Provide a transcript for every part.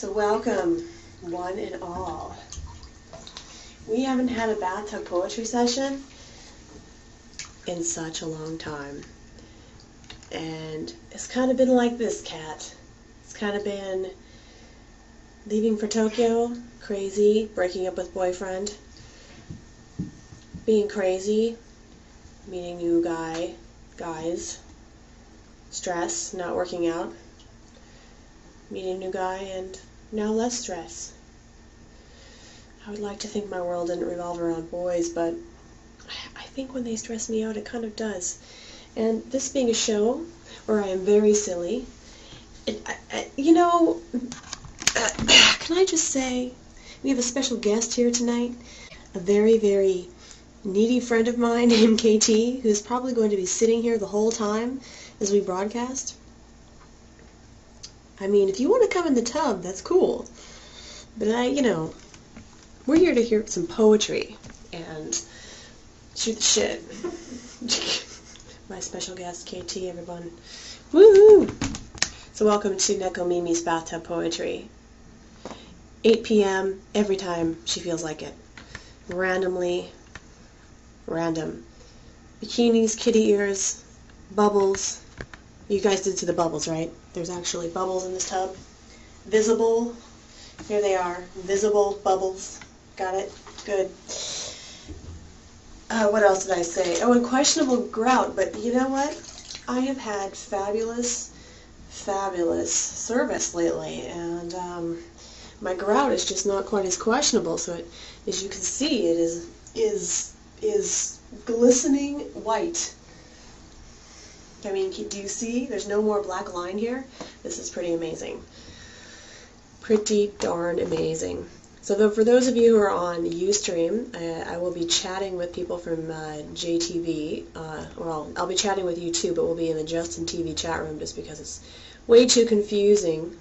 So welcome, one and all. We haven't had a bathtub poetry session in such a long time. And it's kind of been like this, Cat. It's kind of been leaving for Tokyo, crazy, breaking up with boyfriend, being crazy, meeting new guys, stress, not working out, meeting new guy, and now less stress. I would like to think my world didn't revolve around boys, but I think when they stress me out, it kind of does. And this being a show where I am very silly, can I just say, we have a special guest here tonight, a very, very needy friend of mine named KT, who's probably going to be sitting here the whole time as we broadcast. I mean, if you want to come in the tub, that's cool. But we're here to hear some poetry and shoot the shit. My special guest, KT, everyone. Woohoo! So welcome to Neko Mimi's Bathtub Poetry. 8 p.m. every time she feels like it. Randomly. Random. Bikinis, kitty ears, bubbles. You guys did see the bubbles, right? There's actually bubbles in this tub. Visible. Here they are. Visible bubbles. Got it? Good. What else did I say? Oh, and questionable grout. But you know what? I have had fabulous service lately. And my grout is just not quite as questionable. So it, as you can see, it is glistening white. I mean, do you see? There's no more black line here. This is pretty amazing. Pretty darn amazing. So for those of you who are on Ustream, I will be chatting with people from JTV. Well, I'll be chatting with you too, but we'll be in the Justin TV chat room just because it's way too confusing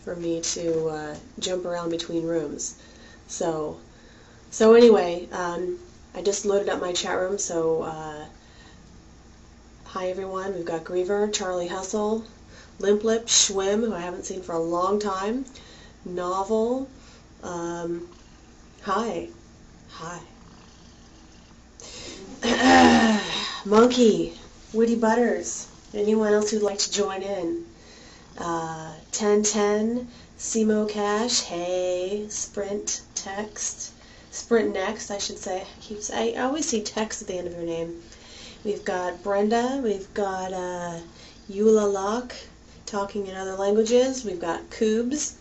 for me to jump around between rooms. So anyway, I just loaded up my chat room, so hi everyone. We've got Griever, Charlie Hustle, Limp Lip, Schwim, who I haven't seen for a long time, Novel, hi, Monkey, Woody Butters, anyone else who'd like to join in, 1010, Simo Cash, hey, Sprint Next, I should say. I always see text at the end of your name. We've got Brenda, we've got Eula Locke, talking in other languages, we've got Koobs,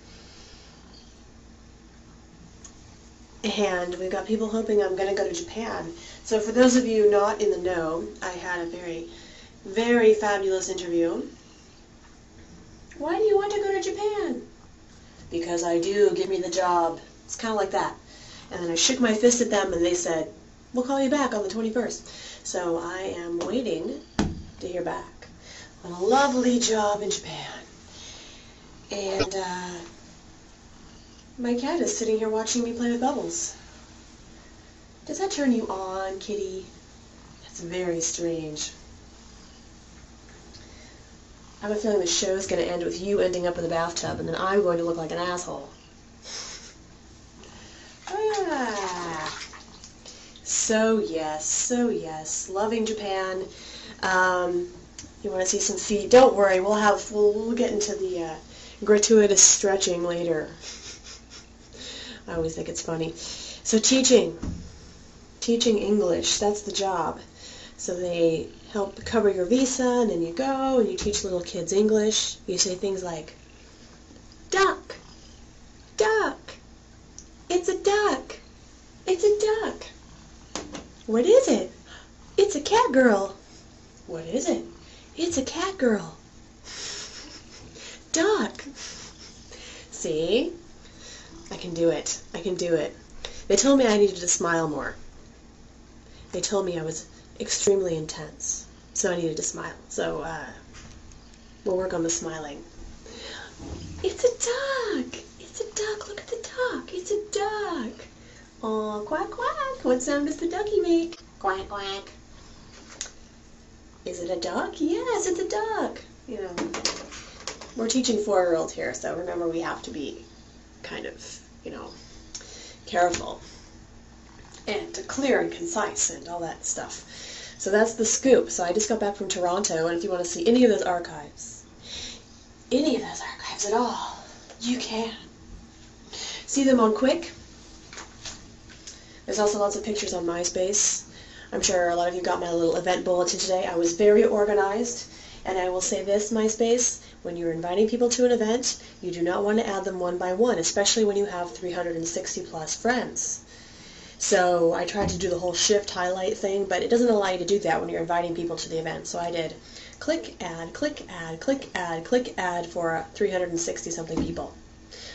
and we've got people hoping I'm going to go to Japan. So for those of you not in the know, I had a very, very fabulous interview. Why do you want to go to Japan? Because I do, give me the job. It's kind of like that. And then I shook my fist at them and they said, we'll call you back on the 21st. So I am waiting to hear back on a lovely job in Japan. And my cat is sitting here watching me play with bubbles. Does that turn you on, kitty? That's very strange. I have a feeling the show is going to end with you ending up in the bathtub and then I'm going to look like an asshole. So yes, loving Japan. You want to see some feet? Don't worry, we'll get into the gratuitous stretching later. I always think it's funny. So teaching English, that's the job. So they help cover your visa, and then you go and you teach little kids English. You say things like, duck, it's a duck, it's a duck. What is it? It's a cat girl. What is it? It's a cat girl. Duck. See? I can do it. They told me I needed to smile more. They told me I was extremely intense, so I needed to smile. So we'll work on the smiling. It's a duck. It's a duck. Look at the duck. It's a duck. Aw, quack, quack. What sound does the ducky make? Quack, quack. Is it a duck? Yes, it's a duck. We're teaching 4-year-olds here, so remember we have to be kind of, careful and clear and concise and all that stuff. So that's the scoop. So I just got back from Toronto, and if you want to see any of those archives at all, you can. See them on Quick. There's also lots of pictures on MySpace. I'm sure a lot of you got my little event bulletin today. I was very organized, and I will say this, MySpace, when you're inviting people to an event, you do not want to add them one by one, especially when you have 360 plus friends. So I tried to do the whole shift highlight thing, but it doesn't allow you to do that when you're inviting people to the event. So I did click, add, click, add, click, add, click, add for 360 something people.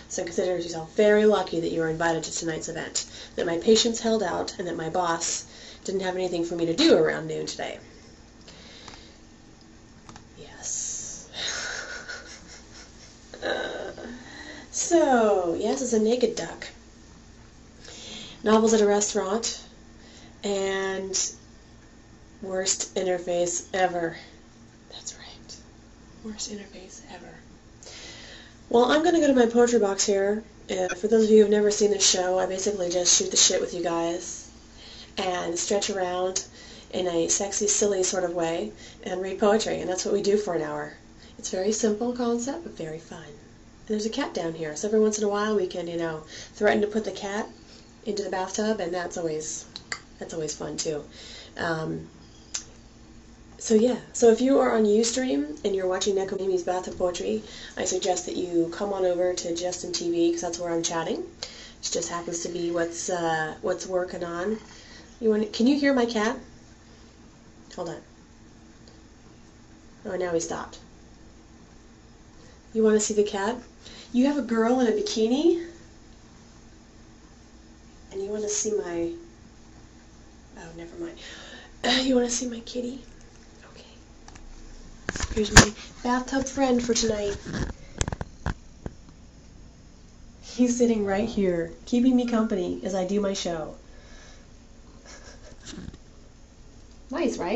So consider yourself very lucky that you were invited to tonight's event, that my patience held out, and that my boss didn't have anything for me to do around noon today. Yes. So, yes, it's a naked duck. Novels at a restaurant, and worst interface ever. That's right. Worst interface ever. Well, I'm going to go to my poetry box here. For those of you who have never seen this show, I basically just shoot the shit with you guys and stretch around in a sexy, silly sort of way and read poetry, and that's what we do for an hour. It's a very simple concept, but very fun. And there's a cat down here, so every once in a while we can, threaten to put the cat into the bathtub, and that's always fun too. So if you are on Ustream and you're watching Neko Mimi's Bath of Poetry, I suggest that you come on over to Justin TV, because that's where I'm chatting. It just happens to be what's working on. Can you hear my cat? Hold on. Oh, now he stopped. You want to see the cat? You have a girl in a bikini? And you want to see my... Oh, never mind. You want to see my kitty? Okay. Here's my bathtub friend for tonight. He's sitting right here, keeping me company as I do my show. Nice, right?